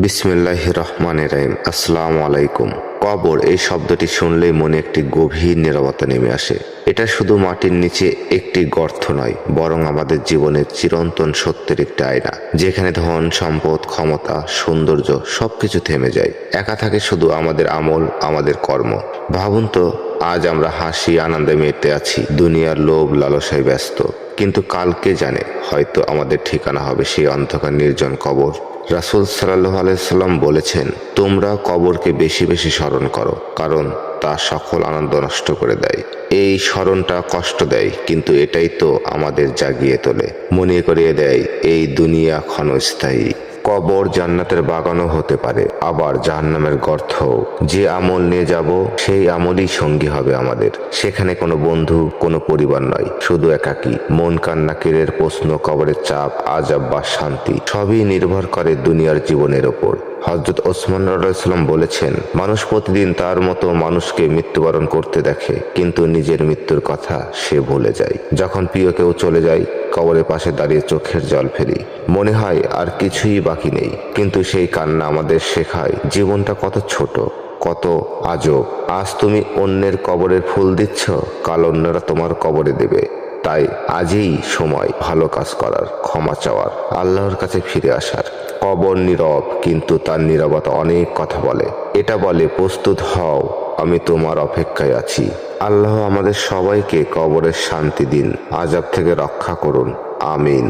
বিসমিল্লাহির রহমানির রহিম। আসসালামু আলাইকুম। কবর এই শব্দটি শুনলেই মনে একটি গভীর নীরবতা নেমে আসে। এটা শুধু মাটির নিচে একটি গর্ত নয়, বরং আমাদের জীবনের চিরন্তন সত্যের একটি আয়না, যেখানে ধন সম্পদ ক্ষমতা সৌন্দর্য সবকিছু থেমে যায়। একা থাকে শুধু আমাদের আমল, আমাদের কর্ম। ভাবুন তো, আজ আমরা হাসি আনন্দে মেতে আছি, দুনিয়ার লোভ লালসায় ব্যস্ত, কিন্তু কালকে জানে হয়তো আমাদের ঠিকানা হবে সেই অন্ধকার নির্জন কবর। রাসূল সাল্লাল্লাহু আলাইহি সাল্লাম বলেছেন, তোমরা কবরকে বেশি বেশি স্মরণ করো, কারণ তা সকল আনন্দ নষ্ট করে দেয়। এই স্মরণটা কষ্ট দেয়, কিন্তু এটাই তো আমাদের জাগিয়ে তোলে, মনে করিয়ে দেয় এই দুনিয়া ক্ষণস্থায়ী। কবর জান্নাতের বাগানও হতে পারে, আবার জাহান্নামের গর্তও। যে আমল নিয়ে যাব সেই আমলই সঙ্গী হবে আমাদের। সেখানে কোনো বন্ধু, কোনো পরিবার নয়, শুধু একাকী মন। কান্নাকিরের প্রশ্ন, কবরের চাপ, আযাব বা শান্তি সবই নির্ভর করে দুনিয়ার জীবনের ওপর। হযরত ওসমান রাদিয়াল্লাহু আনহু বলেছেন, মানুষ প্রতিদিন তার মতো মানুষকে মৃত্যুবরণ করতে দেখে, কিন্তু নিজের মৃত্যুর কথা সে ভুলে যায়। যখন প্রিয় কেউ চলে যায়, কবরের পাশে দাঁড়িয়ে চোখের জল ফেলি, মনে হয় আর কিছুই বাকি নেই। কিন্তু সেই কান্না আমাদের শেখায় জীবনটা কত ছোট, কত আজব। আজ তুমি অন্যের কবরের ফুল দিচ্ছ, কাল অন্যরা তোমার কবরে দেবে। তাই আজই সময় ভালো কাজ করার, ক্ষমা চাওয়ার, আল্লাহর কাছে ফিরে আসার। কবর নীরব, কিন্তু তার নীরবতা অনেক কথা বলে। এটা বলে, প্রস্তুত হও, আমি তোমার অপেক্ষায় আছি। আল্লাহ আমাদের সবাইকে কবরের শান্তি দিন, আযাব থেকে রক্ষা করুন। আমিন।